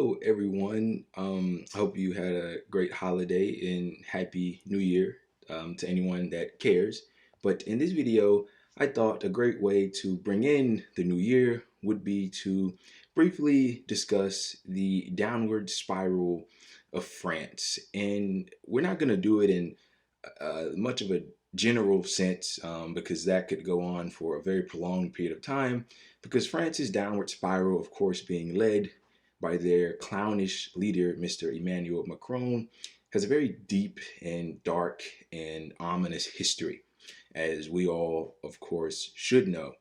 Hello, everyone. Hope you had a great holiday and happy new year to anyone that cares. But in this video, I thought a great way to bring in the new year would be to briefly discuss the downward spiral of France. And we're not going to do it in much of a general sense because that could go on for a very prolonged period of time. Because France's downward spiral, of course, being led by their clownish leader, Mr. Emmanuel Macron, has a very deep and dark and ominous history, as we all, of course, should know.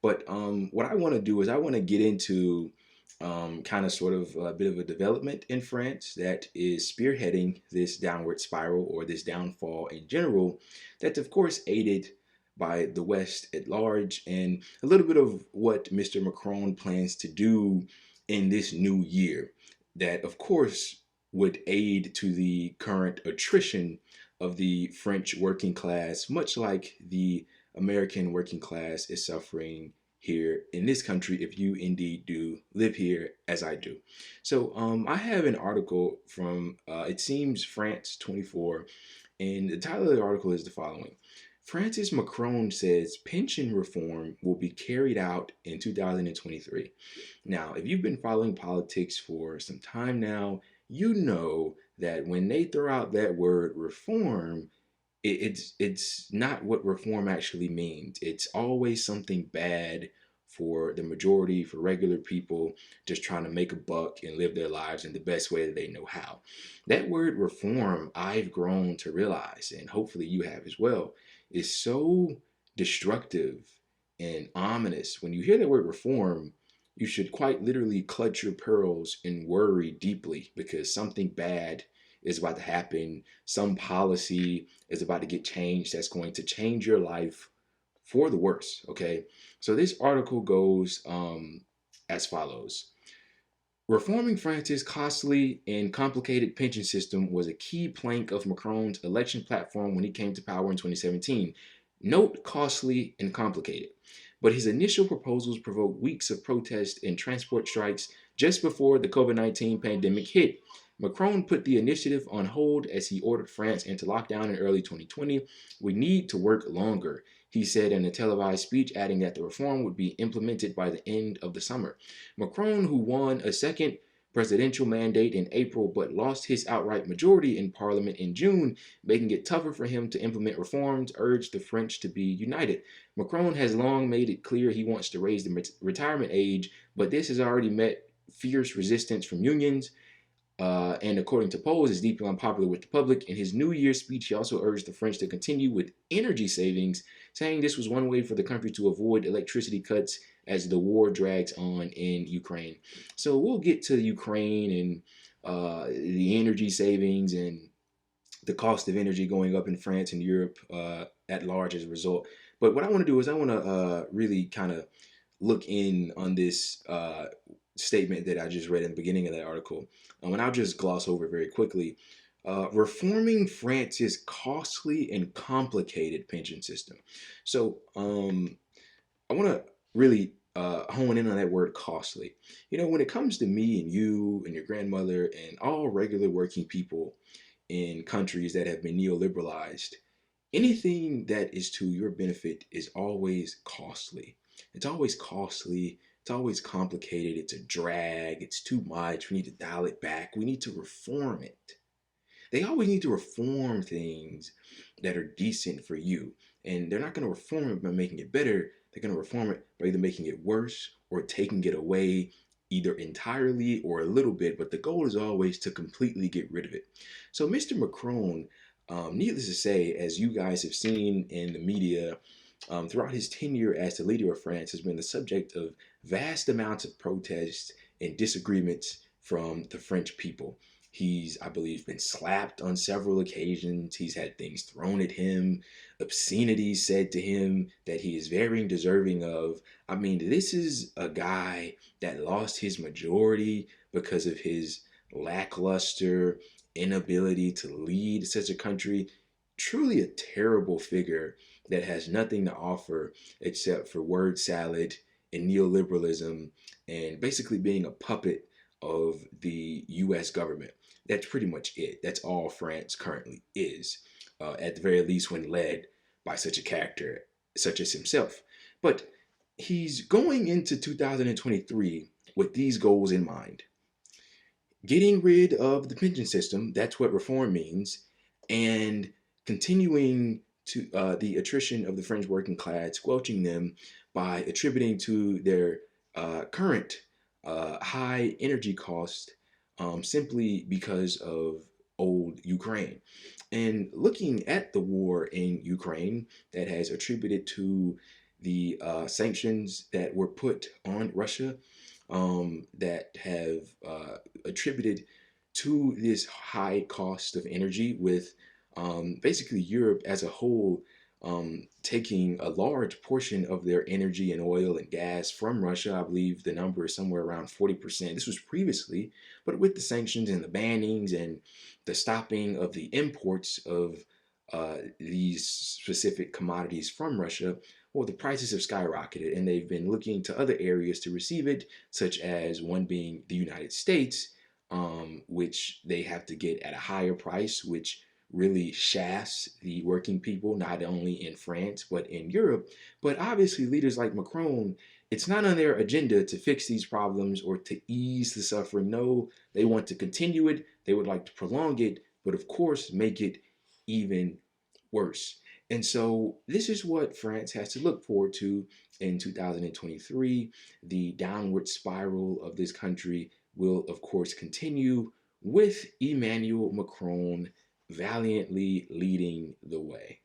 But what I want to do is I want to get into kind of sort of a bit of a development in France that is spearheading this downward spiral or this downfall in general, that's of course aided by the West at large, and a little bit of what Mr. Macron plans to do in this new year that of course would aid to the current attrition of the French working class, much like the American working class is suffering here in this country if you indeed do live here as I do. So I have an article from it seems France 24, and the title of the article is the following. Francis Macron says pension reform will be carried out in 2023. Now, if you've been following politics for some time now, you know that when they throw out that word reform, it's not what reform actually means. It's always something bad for the majority, for regular people just trying to make a buck and live their lives in the best way that they know how. That word reform, I've grown to realize, and hopefully you have as well, is so destructive and ominous. When you hear the word reform, you should quite literally clutch your pearls and worry deeply because something bad is about to happen. Some policy is about to get changed that's going to change your life for the worse. Okay. So this article goes as follows. Reforming France's costly and complicated pension system was a key plank of Macron's election platform when he came to power in 2017. Note costly and complicated. But his initial proposals provoked weeks of protest and transport strikes just before the COVID-19 pandemic hit. Macron put the initiative on hold as he ordered France into lockdown in early 2020. We need to work longer, he said in a televised speech, adding that the reform would be implemented by the end of the summer. Macron, who won a second presidential mandate in April but lost his outright majority in parliament in June, making it tougher for him to implement reforms, urged the French to be united. Macron has long made it clear he wants to raise the retirement age, but this has already met fierce resistance from unions. And according to polls, is deeply unpopular with the public. In his New Year's speech, he also urged the French to continue with energy savings, saying this was one way for the country to avoid electricity cuts as the war drags on in Ukraine. So we'll get to Ukraine and the energy savings and the cost of energy going up in France and Europe at large as a result. But what I want to do is I want to really kind of look in on this statement that I just read in the beginning of that article. And I'll just gloss over it very quickly. Reforming France's costly and complicated pension system. So I want to really hone in on that word costly. You know, when it comes to me and you and your grandmother and all regular working people in countries that have been neoliberalized, anything that is to your benefit is always costly. It's always costly. It's always complicated. It's a drag. It's too much. We need to dial it back. We need to reform it. They always need to reform things that are decent for you. And they're not going to reform it by making it better. They're going to reform it by either making it worse or taking it away either entirely or a little bit. But the goal is always to completely get rid of it. So Mr. Macron, needless to say, as you guys have seen in the media, throughout his tenure as the leader of France, has been the subject of vast amounts of protests and disagreements from the French people. He's, I believe, been slapped on several occasions. He's had things thrown at him, obscenities said to him that he is very deserving of. I mean, this is a guy that lost his majority because of his lackluster inability to lead such a country. Truly a terrible figure that has nothing to offer except for word salad and neoliberalism and basically being a puppet of the US government. That's pretty much it. That's all France currently is, at the very least, when led by such a character such as himself. But he's going into 2023 with these goals in mind: getting rid of the pension system, that's what reform means, and continuing to the attrition of the French working class, squelching them by attributing to their current high energy cost, simply because of old Ukraine. And looking at the war in Ukraine, that has attributed to the sanctions that were put on Russia, that have attributed to this high cost of energy, with basically Europe as a whole taking a large portion of their energy and oil and gas from Russia. I believe the number is somewhere around 40%. This was previously, but with the sanctions and the bannings and the stopping of the imports of these specific commodities from Russia, well, the prices have skyrocketed, and they've been looking to other areas to receive it, such as one being the United States, which they have to get at a higher price, which really shafts the working people, not only in France, but in Europe. But obviously, leaders like Macron, it's not on their agenda to fix these problems or to ease the suffering. No, they want to continue it. They would like to prolong it, but of course, make it even worse. And so, this is what France has to look forward to in 2023. The downward spiral of this country will, of course, continue with Emmanuel Macron valiantly leading the way.